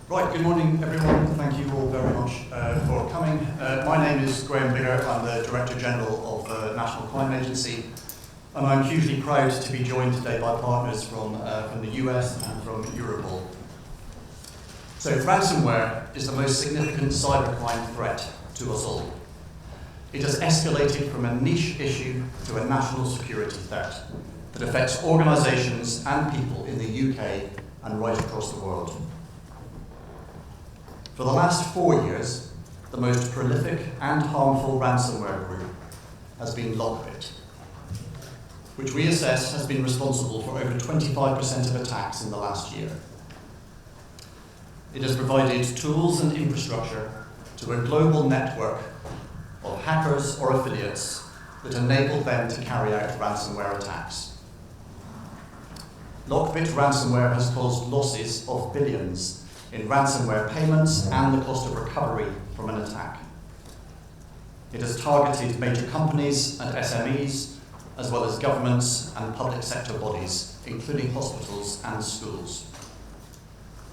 Right, good morning everyone. Thank you all very much for coming. My name is Graeme Biggar. I'm the Director General of the National Crime Agency, and I'm hugely proud to be joined today by partners from the US and from Europol. So ransomware is the most significant cybercrime threat to us all. It has escalated from a niche issue to a national security threat that affects organisations and people in the UK and right across the world. For the last 4 years, the most prolific and harmful ransomware group has been LockBit, which we assess has been responsible for over 25% of attacks in the last year. It has provided tools and infrastructure to a global network of hackers or affiliates that enable them to carry out ransomware attacks. LockBit ransomware has caused losses of billions in ransomware payments and the cost of recovery from an attack. It has targeted major companies and SMEs, as well as governments and public sector bodies, including hospitals and schools.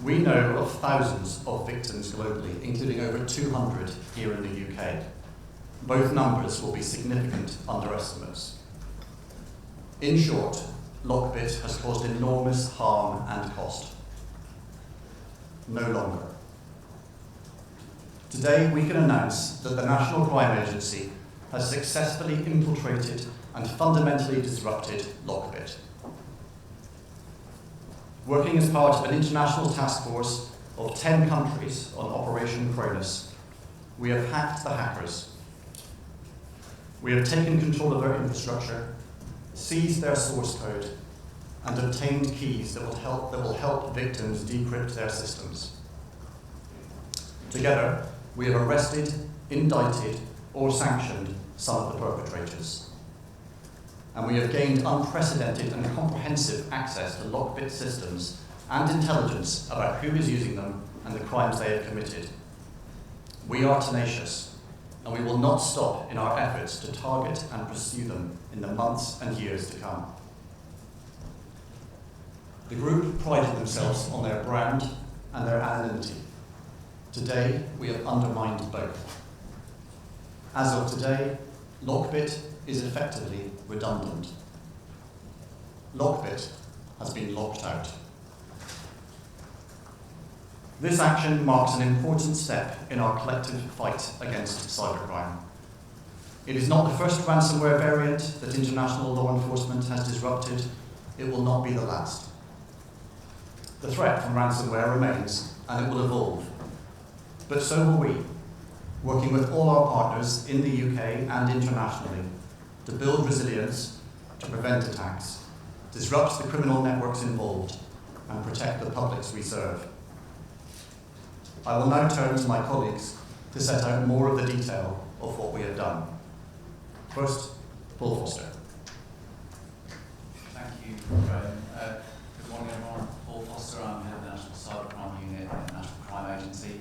We know of thousands of victims globally, including over 200 here in the UK. Both numbers will be significant underestimates. In short, LockBit has caused enormous harm and cost. No longer. Today we can announce that the National Crime Agency has successfully infiltrated and fundamentally disrupted LockBit. Working as part of an international task force of 10 countries on Operation Cronus, we have hacked the hackers. We have taken control of their infrastructure, seized their source code, and obtained keys that will help victims decrypt their systems. Together, we have arrested, indicted, or sanctioned some of the perpetrators. And we have gained unprecedented and comprehensive access to LockBit systems and intelligence about who is using them and the crimes they have committed. We are tenacious, and we will not stop in our efforts to target and pursue them in the months and years to come. The group prided themselves on their brand and their anonymity. Today, we have undermined both. As of today, LockBit is effectively redundant. LockBit has been locked out. This action marks an important step in our collective fight against cybercrime. It is not the first ransomware variant that international law enforcement has disrupted. It will not be the last. The threat from ransomware remains, and it will evolve. But so will we, working with all our partners in the UK and internationally to build resilience, to prevent attacks, disrupt the criminal networks involved, and protect the publics we serve. I will now turn to my colleagues to set out more of the detail of what we have done. First, Paul Foster. Thank you, Graeme. Good morning, everyone. Paul Foster, I'm head of the National Cybercrime Unit at the National Crime Agency.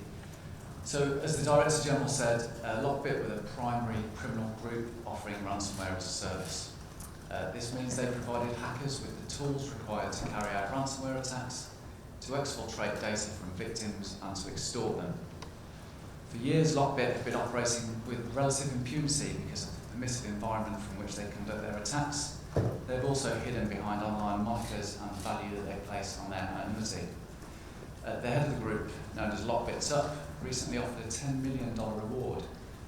So, as the Director General said, LockBit were the primary criminal group offering ransomware as a service. This means they provided hackers with the tools required to carry out ransomware attacks, to exfiltrate data from victims and to extort them. For years, LockBit have been operating with relative impunity because of the permissive environment from which they conduct their attacks. They've also hidden behind online monikers and the value that they place on their anonymity. The head of the group, known as LockBits Up, recently offered a $10 million reward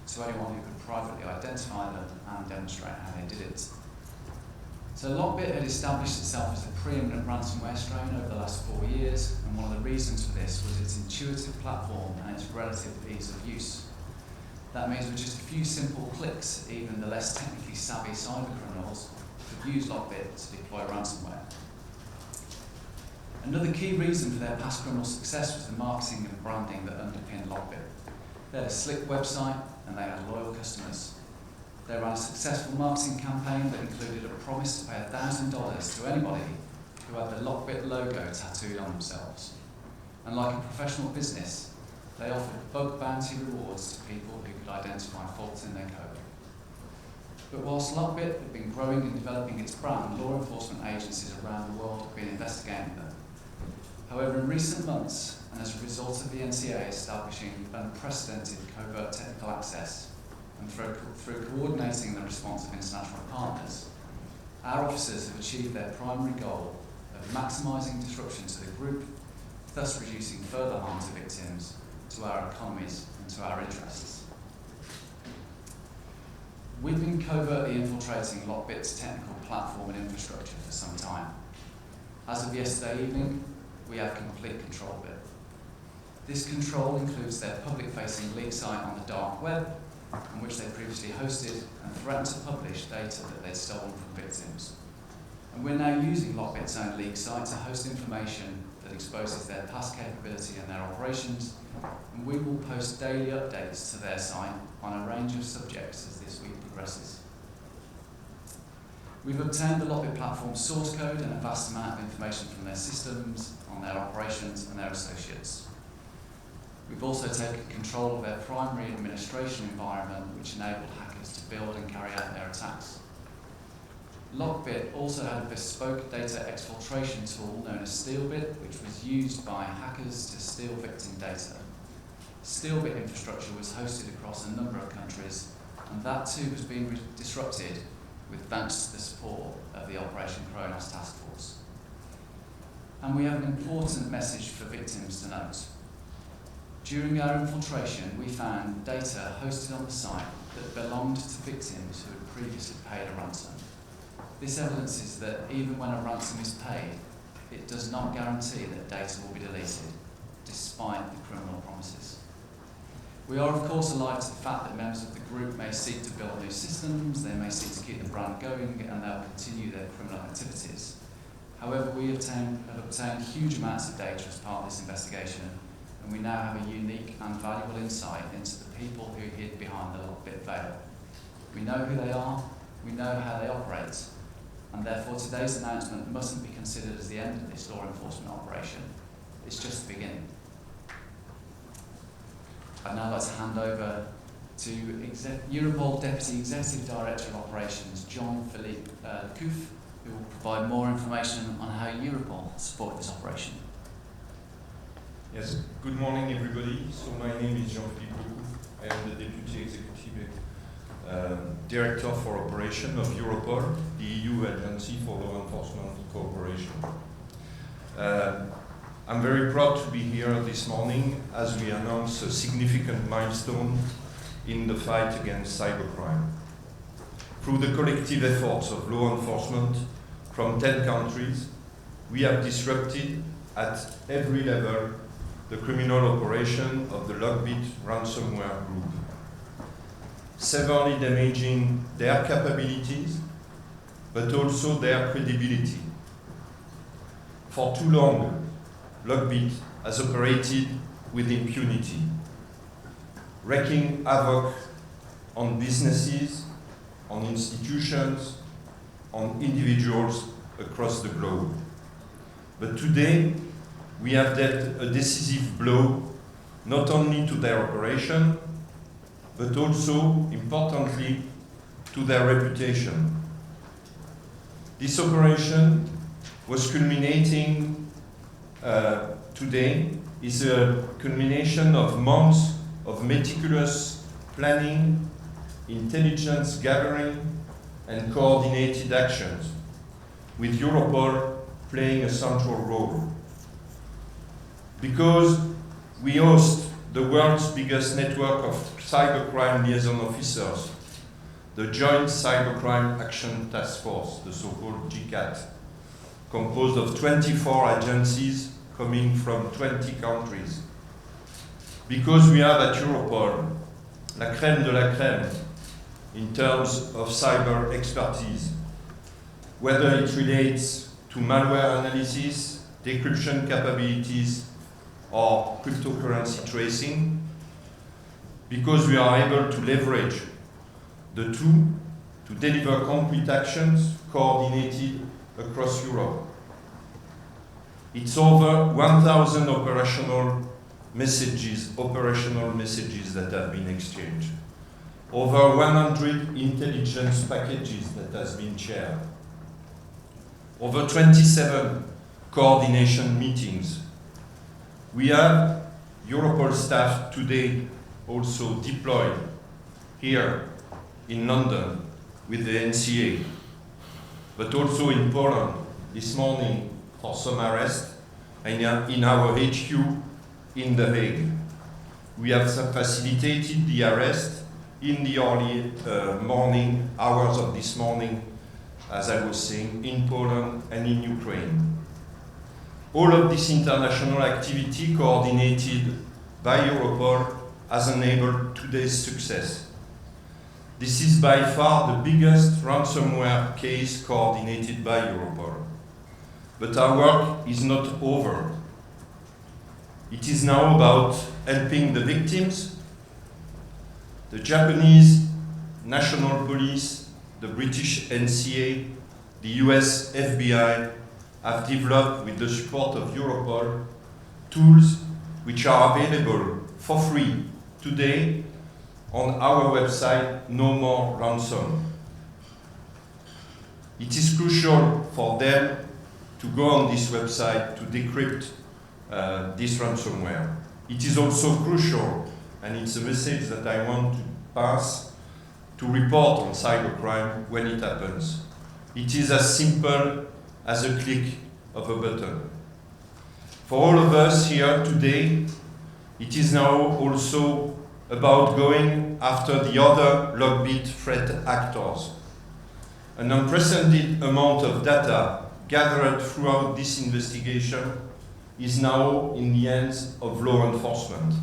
to anyone who could privately identify them and demonstrate how they did it. So LockBit had established itself as a preeminent ransomware strain over the last 4 years, and one of the reasons for this was its intuitive platform and its relative ease of use. That means with just a few simple clicks, even the less technically savvy cybercriminals could use LockBit to deploy ransomware. Another key reason for their past criminal success was the marketing and branding that underpinned LockBit. They had a slick website and they had loyal customers. They ran a successful marketing campaign that included a promise to pay $1,000 to anybody who had the LockBit logo tattooed on themselves. And like a professional business, they offered bug bounty rewards to people who could identify faults in their code. But whilst LockBit had been growing and developing its brand, law enforcement agencies around the world have been investigating them. However, in recent months, and as a result result of the NCA establishing unprecedented covert technical access and through coordinating the response of international partners, our officers have achieved their primary goal of maximising disruption to the group, thus reducing further harm to victims, to our economies and to our interests. We've been covertly infiltrating LockBit's technical platform and infrastructure for some time. As of yesterday evening, we have complete control of it. This control includes their public-facing leak site on the dark web, on which they previously hosted and threatened to publish data that they'd stolen from victims. And we're now using LockBit's own leak site to host information that exposes their past capability and their operations, and we will post daily updates to their site on a range of subjects as this week progresses. We've obtained the LockBit platform source code and a vast amount of information from their systems, on their operations and their associates. We've also taken control of their primary administration environment, which enabled hackers to build and carry out their attacks. LockBit also had a bespoke data exfiltration tool known as StealBit, which was used by hackers to steal victim data. StealBit infrastructure was hosted across a number of countries, and that too was being disrupted with thanks to the support of the Operation Kronos Task Force. And we have an important message for victims to note. During our infiltration, we found data hosted on the site that belonged to victims who had previously paid a ransom. This evidences that even when a ransom is paid, it does not guarantee that data will be deleted, despite the criminal promises. We are of course alive to the fact that members of the group may seek to build new systems, they may seek to keep the brand going, and they'll continue their criminal activities. However, we have obtained huge amounts of data as part of this investigation, and we now have a unique and valuable insight into the people who hid behind the LockBit veil. We know who they are, we know how they operate, and therefore today's announcement mustn't be considered as the end of this law enforcement operation. It's just the beginning. I'd now like to hand over to Europol Deputy Executive Director of Operations, Jean-Philippe Lecouffe, who will provide more information on how Europol supported this operation. Yes, good morning everybody. So my name is Jean-Philippe Lecouffe. I am the Deputy Executive Director for Operation of Europol, the EU Agency for Law Enforcement Cooperation. I'm very proud to be here this morning as we announce a significant milestone in the fight against cybercrime. Through the collective efforts of law enforcement from 10 countries, we have disrupted at every level the criminal operation of the LockBit ransomware group, severely damaging their capabilities, but also their credibility. For too long, LockBit has operated with impunity, wreaking havoc on businesses, on institutions, on individuals across the globe. But today, we have dealt a decisive blow not only to their operation, but also, importantly, to their reputation. This operation was culminating today is a culmination of months of meticulous planning, intelligence gathering, and coordinated actions, with Europol playing a central role. Because we host the world's biggest network of cybercrime liaison officers, the Joint Cybercrime Action Task Force, the so-called GCAT, composed of 24 agencies coming from 20 countries. Because we have at Europol la crème de la crème in terms of cyber expertise, whether it relates to malware analysis, decryption capabilities, or cryptocurrency tracing, because we are able to leverage the two to deliver concrete actions coordinated across Europe. It's over 1,000 operational messages that have been exchanged, over 100 intelligence packages that has been shared, over 27 coordination meetings. We have Europol staff today also deployed here in London with the NCA, but also in Poland this morning for some arrest, and in our HQ in The Hague. We have facilitated the arrest in the early morning hours of this morning, as I was saying, in Poland and in Ukraine. All of this international activity coordinated by Europol has enabled today's success. This is by far the biggest ransomware case coordinated by Europol. But our work is not over. It is now about helping the victims. The Japanese National Police, the British NCA, the US FBI have developed, with the support of Europol, tools which are available for free today on our website, No More Ransom. It is crucial for them to go on this website to decrypt this ransomware. It is also crucial, and it's a message that I want to pass, to report on cybercrime when it happens. It is as simple as a click of a button. For all of us here today, it is now also about going after the other LockBit threat actors. An unprecedented amount of data gathered throughout this investigation is now in the hands of law enforcement.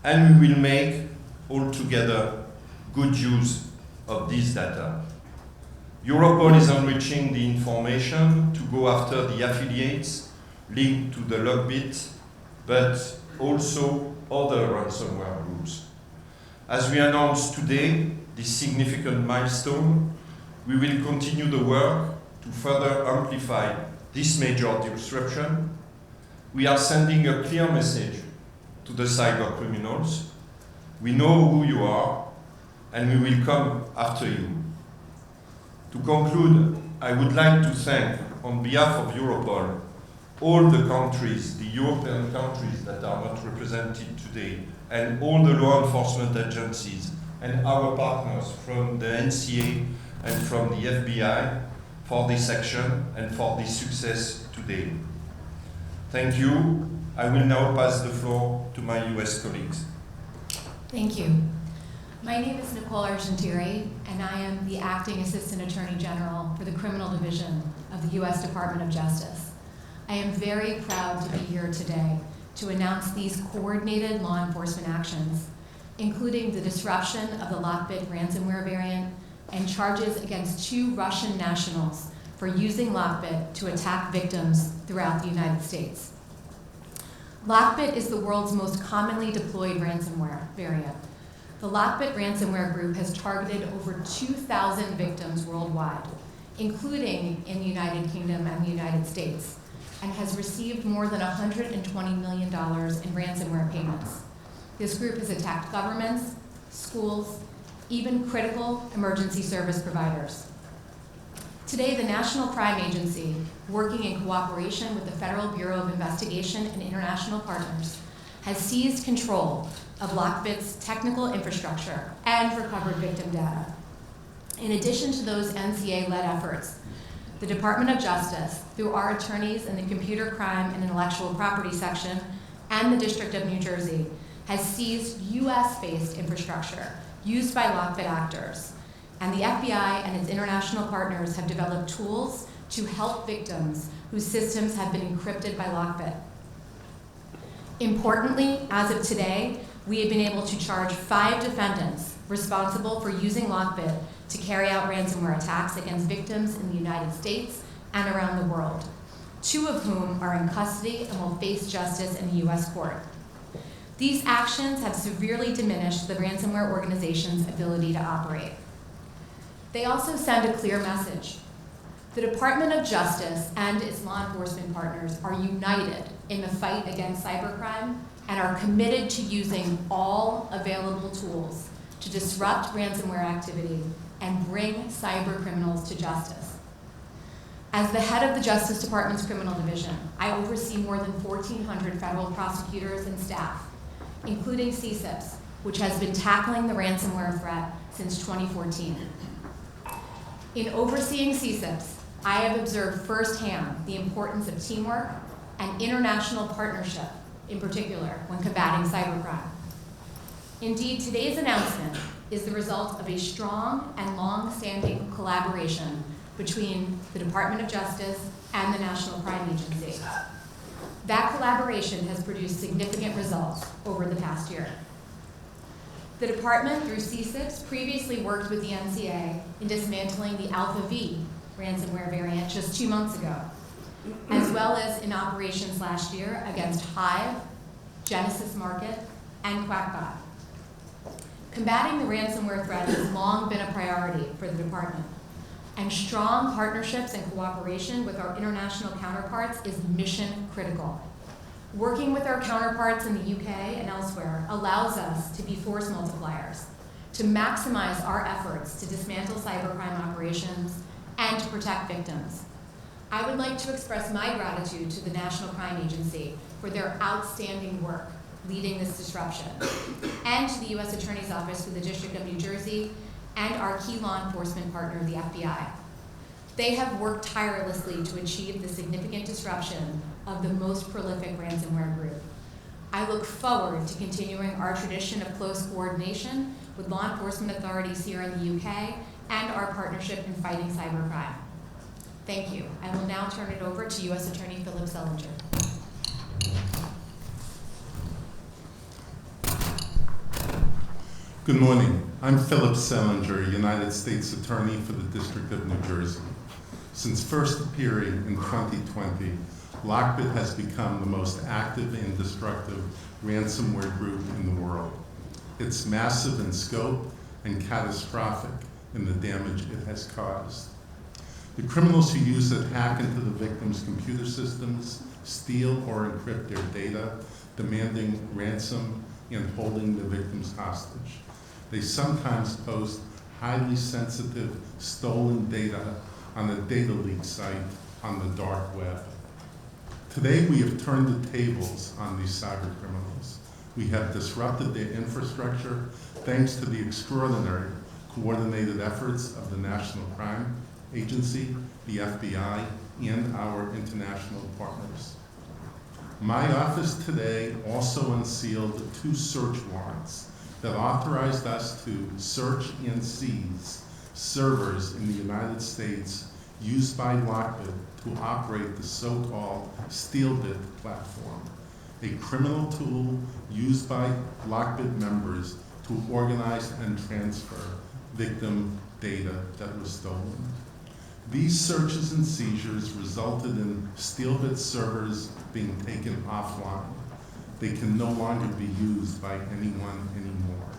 And we will make, all together, good use of this data. Europol is enriching the information to go after the affiliates linked to the LockBit, but also other ransomware groups. As we announced today, this significant milestone, we will continue the work to further amplify this major disruption. We are sending a clear message to the cyber criminals. We know who you are, and we will come after you. To conclude, I would like to thank, on behalf of Europol, all the countries, the European countries that are not represented today, and all the law enforcement agencies and our partners from the NCA and from the FBI for this action and for this success today. Thank you. I will now pass the floor to my US colleagues. Thank you. My name is Nicole Argentieri, and I am the Acting Assistant Attorney General for the Criminal Division of the U.S. Department of Justice. I am very proud to be here today to announce these coordinated law enforcement actions, including the disruption of the LockBit ransomware variant and charges against 2 Russian nationals for using LockBit to attack victims throughout the United States. LockBit is the world's most commonly deployed ransomware variant. The LockBit ransomware group has targeted over 2,000 victims worldwide, including in the United Kingdom and the United States, and has received more than $120 million in ransomware payments. This group has attacked governments, schools, even critical emergency service providers. Today, the National Crime Agency, working in cooperation with the Federal Bureau of Investigation and international partners, has seized control of LockBit's technical infrastructure and recovered victim data. In addition to those NCA-led efforts, the Department of Justice, through our attorneys in the Computer Crime and Intellectual Property section and the District of New Jersey, has seized US-based infrastructure used by LockBit actors. And the FBI and its international partners have developed tools to help victims whose systems have been encrypted by LockBit. Importantly, as of today, we have been able to charge 5 defendants responsible for using LockBit to carry out ransomware attacks against victims in the United States and around the world, 2 of whom are in custody and will face justice in the US court. These actions have severely diminished the ransomware organization's ability to operate. They also send a clear message. The Department of Justice and its law enforcement partners are united in the fight against cybercrime and are committed to using all available tools to disrupt ransomware activity and bring cyber criminals to justice. As the head of the Justice Department's Criminal Division, I oversee more than 1,400 federal prosecutors and staff, including CSIPs, which has been tackling the ransomware threat since 2014. In overseeing CSIPs, I have observed firsthand the importance of teamwork and international partnership, in particular, when combating cybercrime. Indeed, today's announcement is the result of a strong and long-standing collaboration between the Department of Justice and the National Crime Agency. That collaboration has produced significant results over the past year. The department, through CSIPs, previously worked with the NCA in dismantling the Alpha V ransomware variant just 2 months ago, as well as in operations last year against Hive, Genesis Market, and QuackBot. Combating the ransomware threat has long been a priority for the department, and strong partnerships and cooperation with our international counterparts is mission critical. Working with our counterparts in the UK and elsewhere allows us to be force multipliers, to maximize our efforts to dismantle cybercrime operations and to protect victims. I would like to express my gratitude to the National Crime Agency for their outstanding work leading this disruption, and to the U.S. Attorney's Office for the District of New Jersey and our key law enforcement partner, the FBI. They have worked tirelessly to achieve the significant disruption of the most prolific ransomware group. I look forward to continuing our tradition of close coordination with law enforcement authorities here in the UK and our partnership in fighting cybercrime. Thank you. I will now turn it over to U.S. Attorney Philip Sellinger. Good morning. I'm Philip Sellinger, United States Attorney for the District of New Jersey. Since first appearing in 2020, LockBit has become the most active and destructive ransomware group in the world. It's massive in scope and catastrophic in the damage it has caused. The criminals who use it hack into the victim's computer systems, steal or encrypt their data, demanding ransom and holding the victims hostage. They sometimes post highly sensitive, stolen data on a data leak site on the dark web. Today, we have turned the tables on these cyber criminals. We have disrupted their infrastructure thanks to the extraordinary coordinated efforts of the National Crime Agency, the FBI, and our international partners. My office today also unsealed 2 search warrants that authorized us to search and seize servers in the United States used by LockBit to operate the so-called SteelBit platform, a criminal tool used by LockBit members to organize and transfer victim data that was stolen. These searches and seizures resulted in SteelBit servers being taken offline. They can no longer be used by anyone anymore.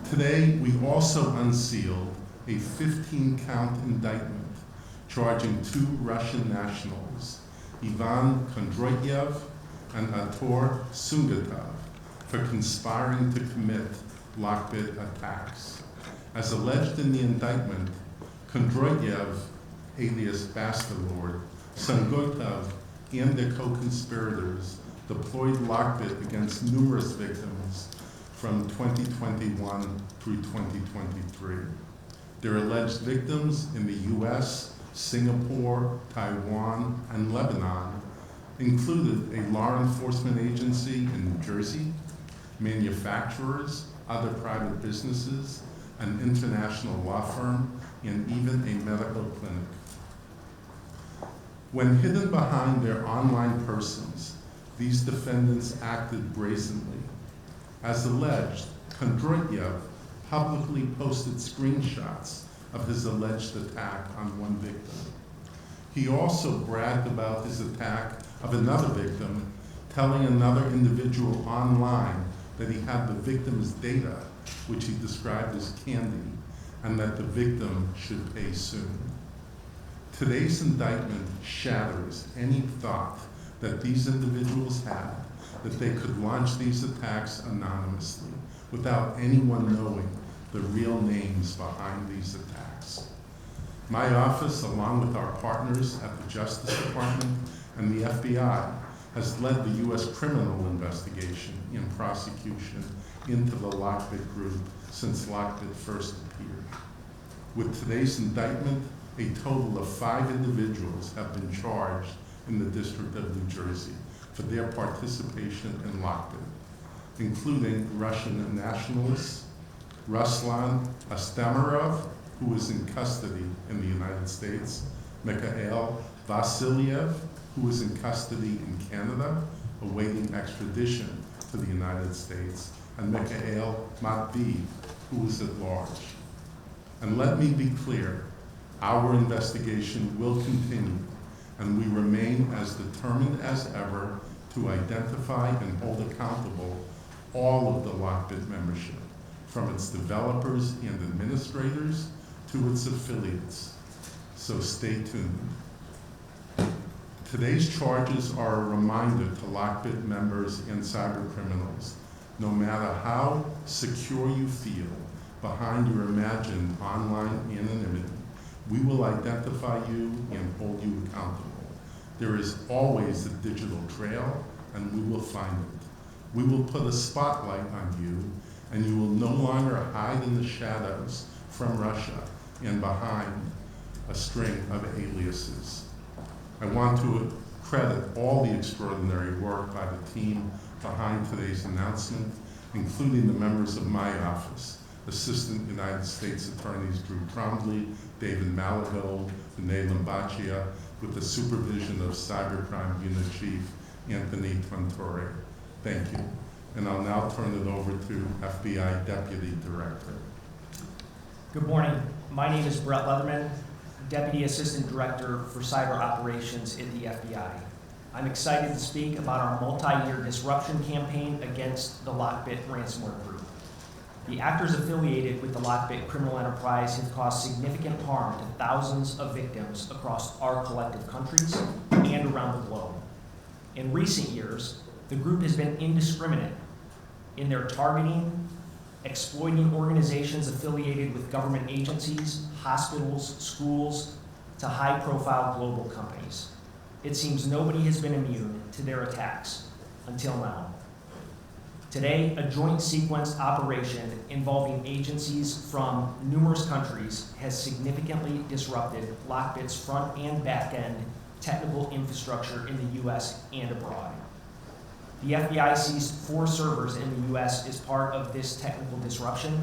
Today, we also unsealed a 15-count indictment charging 2 Russian nationals, Ivan Kondroyev and Artur Sungatov, for conspiring to commit LockBit attacks. As alleged in the indictment, Kondroyev, alias Bastard, Sungatov, and their co-conspirators deployed LockBit against numerous victims from 2021 through 2023. Their alleged victims in the US, Singapore, Taiwan, and Lebanon included a law enforcement agency in New Jersey, manufacturers, other private businesses, an international law firm, and even a medical clinic. When hidden behind their online persons, these defendants acted brazenly. As alleged, Kondroyev publicly posted screenshots of his alleged attack on one victim. He also bragged about his attack of another victim, telling another individual online that he had the victim's data, which he described as candy, and that the victim should pay soon. Today's indictment shatters any thought that these individuals had that they could launch these attacks anonymously without anyone knowing the real names behind these attacks. My office, along with our partners at the Justice Department and the FBI, has led the U.S. criminal investigation and prosecution into the LockBit group since LockBit first appeared. With today's indictment, a total of 5 individuals have been charged in the District of New Jersey for their participation in LockBit, including Russian nationalist Ruslan Astamarov, who is in custody in the United States, Mikhail Vasilyev, who is in custody in Canada, awaiting extradition to the United States, and Mikhail Matviv, who is at large. And let me be clear, our investigation will continue, and we remain as determined as ever to identify and hold accountable all of the LockBit membership, from its developers and administrators to its affiliates. So stay tuned. Today's charges are a reminder to LockBit members and cyber criminals, no matter how secure you feel behind your imagined online anonymity, we will identify you and hold you accountable. There is always a digital trail, and we will find it. We will put a spotlight on you, and you will no longer hide in the shadows from Russia and behind a string of aliases. I want to credit all the extraordinary work by the team behind today's announcement, including the members of my office, Assistant United States Attorneys Drew Trombley, David Malago, Renee Lambaccia, with the supervision of Cybercrime Unit Chief Anthony Tantore. Thank you. And I'll now turn it over to FBI Deputy Director. Good morning. My name is Brett Leatherman, Deputy Assistant Director for Cyber Operations at the FBI. I'm excited to speak about our multi-year disruption campaign against the LockBit ransomware group. The actors affiliated with the LockBit criminal enterprise have caused significant harm to thousands of victims across our collective countries and around the globe. In recent years, the group has been indiscriminate in their targeting, exploiting organizations affiliated with government agencies, hospitals, schools, to high-profile global companies. It seems nobody has been immune to their attacks until now. Today, a joint sequenced operation involving agencies from numerous countries has significantly disrupted LockBit's front and back end technical infrastructure in the US and abroad. The FBI seized 4 servers in the US as part of this technical disruption,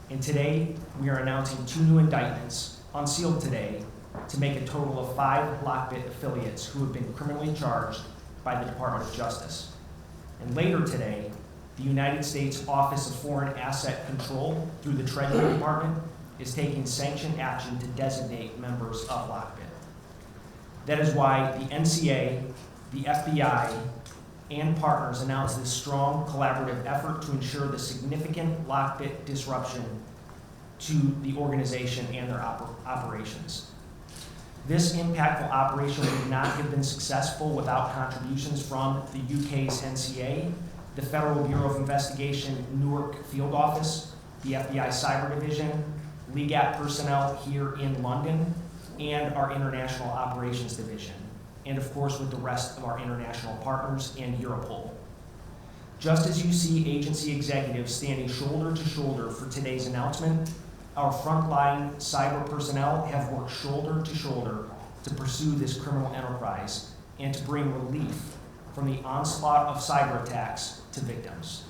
and today we are announcing 2 new indictments, unsealed today, to make a total of 5 LockBit affiliates who have been criminally charged by the Department of Justice. And later today, the United States Office of Foreign Asset Control, through the Treasury Department, is taking sanctioned action to designate members of LockBit. That is why the NCA, the FBI, and partners announced this strong collaborative effort to ensure the significant LockBit disruption to the organization and their operations. This impactful operation would not have been successful without contributions from the UK's NCA, the Federal Bureau of Investigation Newark Field Office, the FBI Cyber Division, LEGAT personnel here in London, and our International Operations Division, and of course with the rest of our international partners and Europol. Just as you see agency executives standing shoulder to shoulder for today's announcement, our frontline cyber personnel have worked shoulder to shoulder to pursue this criminal enterprise and to bring relief from the onslaught of cyber attacks to victims.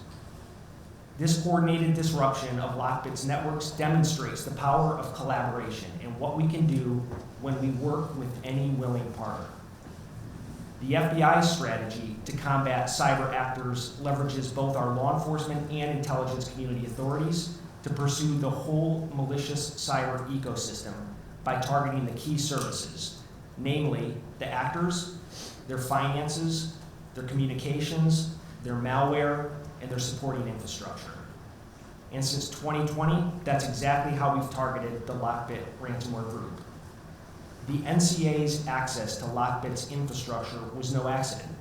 This coordinated disruption of LockBit's networks demonstrates the power of collaboration and what we can do when we work with any willing partner. The FBI's strategy to combat cyber actors leverages both our law enforcement and intelligence community authorities to pursue the whole malicious cyber ecosystem by targeting the key services, namely the actors, their finances, their communications, their malware, and their supporting infrastructure. And since 2020, that's exactly how we've targeted the LockBit ransomware group. The NCA's access to LockBit's infrastructure was no accident.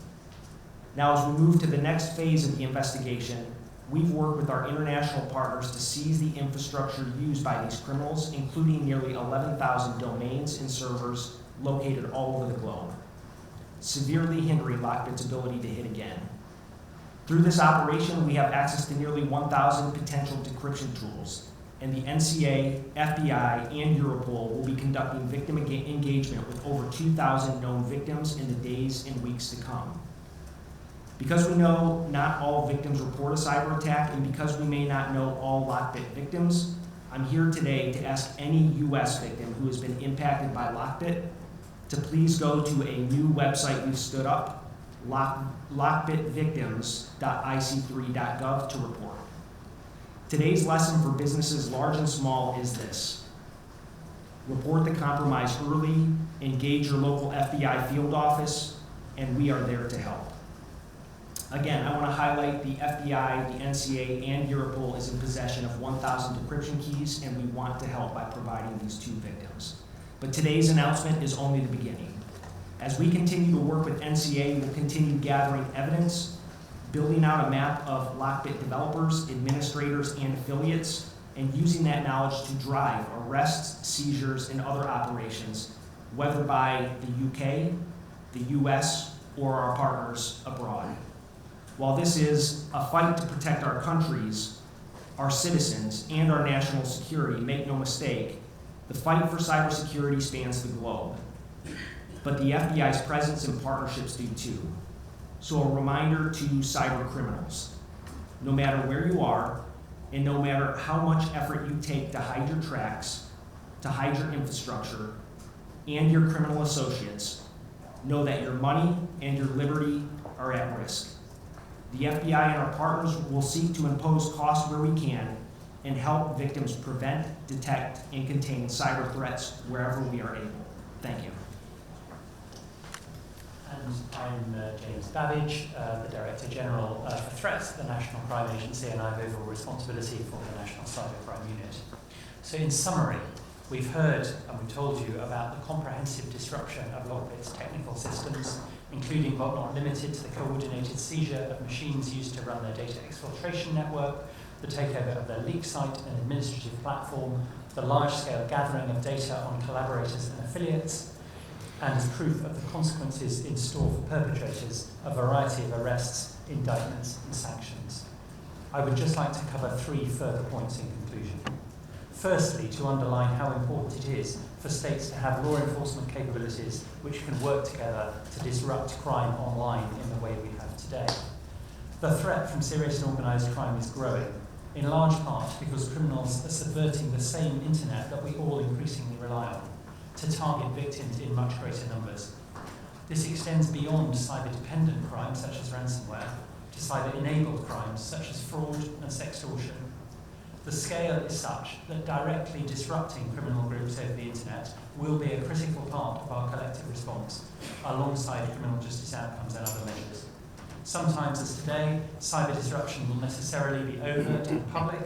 Now, as we move to the next phase of the investigation, we've worked with our international partners to seize the infrastructure used by these criminals, including nearly 11,000 domains and servers located all over the globe, severely hindering LockBit's ability to hit again. Through this operation, we have access to nearly 1,000 potential decryption tools, and the NCA, FBI, and Europol will be conducting victim engagement with over 2,000 known victims in the days and weeks to come. Because we know not all victims report a cyber attack, and because we may not know all LockBit victims, I'm here today to ask any US victim who has been impacted by LockBit to please go to a new website we've stood up, lockbitvictims.ic3.gov, to report. Today's lesson for businesses large and small is this: report the compromise early, engage your local FBI field office, and we are there to help. Again, I want to highlight the FBI, the NCA, and Europol is in possession of 1,000 decryption keys, and we want to help by providing these to victims. But today's announcement is only the beginning. As we continue to work with NCA, we'll continue gathering evidence, building out a map of LockBit developers, administrators, and affiliates, and using that knowledge to drive arrests, seizures, and other operations, whether by the UK, the US, or our partners abroad. While this is a fight to protect our countries, our citizens, and our national security, make no mistake, the fight for cybersecurity spans the globe. But the FBI's presence and partnerships do too. So a reminder to cyber criminals: no matter where you are, and no matter how much effort you take to hide your tracks, to hide your infrastructure, and your criminal associates, know that your money and your liberty are at risk. The FBI and our partners will seek to impose costs where we can and help victims prevent, detect, and contain cyber threats wherever we are able. Thank you. And I'm James Babbage, the Director General for Threats at the National Crime Agency, and I have overall responsibility for the National Cybercrime Unit. So in summary, we've heard and we've told you about the comprehensive disruption of LockBit's technical systems, including but not limited to the coordinated seizure of machines used to run their data exfiltration network, the takeover of their leak site and administrative platform, the large-scale gathering of data on collaborators and affiliates, and as proof of the consequences in store for perpetrators, a variety of arrests, indictments, and sanctions. I would just like to cover 3 further points in conclusion. Firstly, to underline how important it is for states to have law enforcement capabilities which can work together to disrupt crime online in the way we have today. The threat from serious and organised crime is growing, in large part because criminals are subverting the same internet that we all increasingly rely on, to target victims in much greater numbers. This extends beyond cyber-dependent crimes such as ransomware to cyber-enabled crimes such as fraud and sextortion. The scale is such that directly disrupting criminal groups over the internet will be a critical part of our collective response, alongside criminal justice outcomes and other measures. Sometimes, as today, cyber disruption will necessarily be overt and public.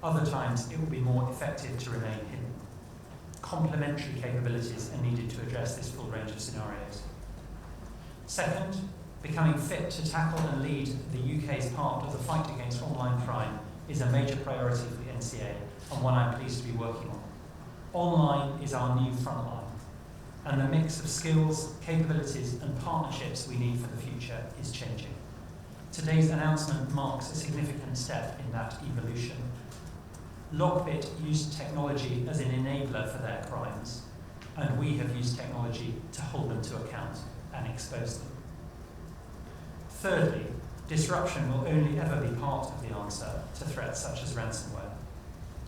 Other times, it will be more effective to remain hidden. Complementary capabilities are needed to address this full range of scenarios. Second, becoming fit to tackle and lead the UK's part of the fight against online crime is a major priority for the NCA, and one I'm pleased to be working on. Online is our new front line, and the mix of skills, capabilities, and partnerships we need for the future is changing. Today's announcement marks a significant step in that evolution. LockBit used technology as an enabler for their crimes, and we have used technology to hold them to account and expose them. Thirdly, disruption will only ever be part of the answer to threats such as ransomware.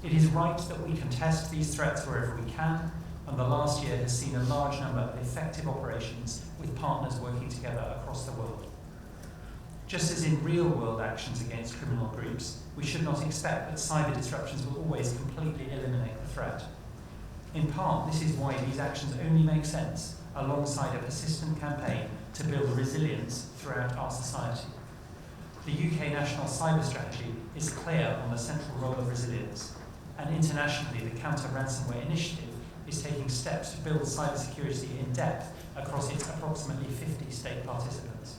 It is right that we contest these threats wherever we can, and the last year has seen a large number of effective operations with partners working together across the world. Just as in real-world actions against criminal groups, we should not expect that cyber disruptions will always completely eliminate the threat. In part, this is why these actions only make sense alongside a persistent campaign to build resilience throughout our society. The UK National Cyber Strategy is clear on the central role of resilience, and internationally the Counter-Ransomware Initiative is taking steps to build cybersecurity in depth across its approximately 50 state participants.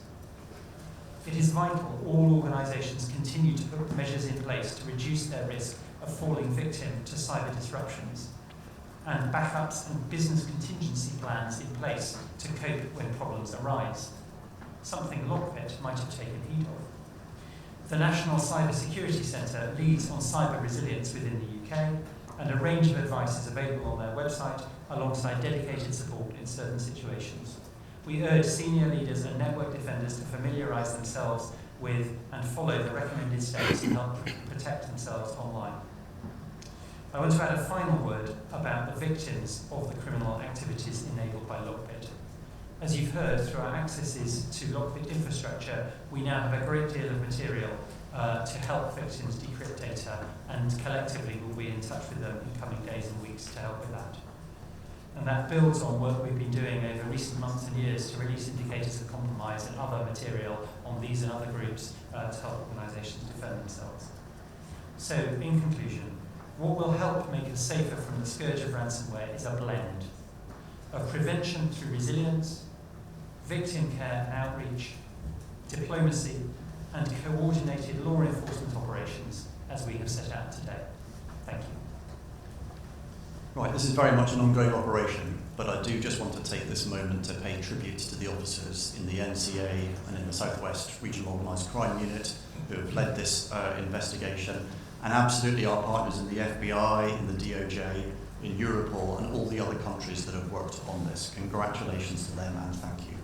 It is vital all organisations continue to put measures in place to reduce their risk of falling victim to cyber disruptions, and backups and business contingency plans in place to cope when problems arise, something LockBit might have taken heed of. The National Cyber Security Centre leads on cyber resilience within the UK, and a range of advice is available on their website alongside dedicated support in certain situations. We urge senior leaders and network defenders to familiarise themselves with and follow the recommended steps to help protect themselves online. I want to add a final word about the victims of the criminal activities enabled by LockBit. As you've heard, through our accesses to LockBit infrastructure, we now have a great deal of material to help victims decrypt data, and collectively we'll be in touch with them in coming days and weeks to help with that. And that builds on work we've been doing over recent months and years to release indicators of compromise and other material on these and other groups to help organisations defend themselves. So, in conclusion, what will help make us safer from the scourge of ransomware is a blend of prevention through resilience, victim care and outreach, diplomacy, and coordinated law enforcement operations, as we have set out today. Thank you. Right, this is very much an ongoing operation, but I do just want to take this moment to pay tribute to the officers in the NCA and in the Southwest Regional Organised Crime Unit who have led this investigation, and absolutely our partners in the FBI, in the DOJ, in Europol, and all the other countries that have worked on this. Congratulations to them, and thank you.